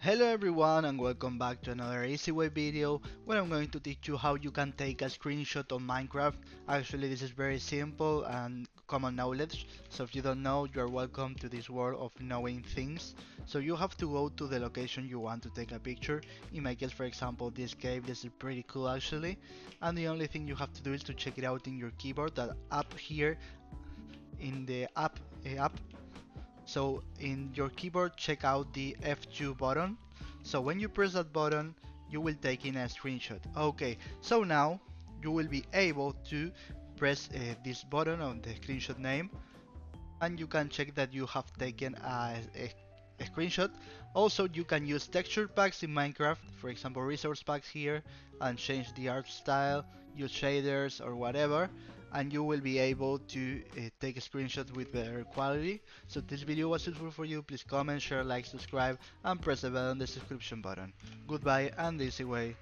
Hello everyone and welcome back to another easy way video where I'm going to teach you how you can take a screenshot on Minecraft. Actually this is very simple and common knowledge, so if you don't know, you're welcome to this world of knowing things. So you have to go to the location you want to take a picture. In my case, for example, this cave, this is pretty cool actually, and the only thing you have to do is to check it out in your keyboard, that up here in the app. So in your keyboard, check out the F2 button. So when you press that button, you will take in a screenshot. Okay, so now you will be able to press this button on the screenshot name, and you can check that you have taken a screenshot. Also, you can use texture packs in Minecraft, for example resource packs here, and change the art style, use shaders or whatever, and you will be able to take a screenshot with better quality. So if this video was useful for you, please comment, share, like, subscribe, and press the bell on the subscription button. Goodbye and easy way.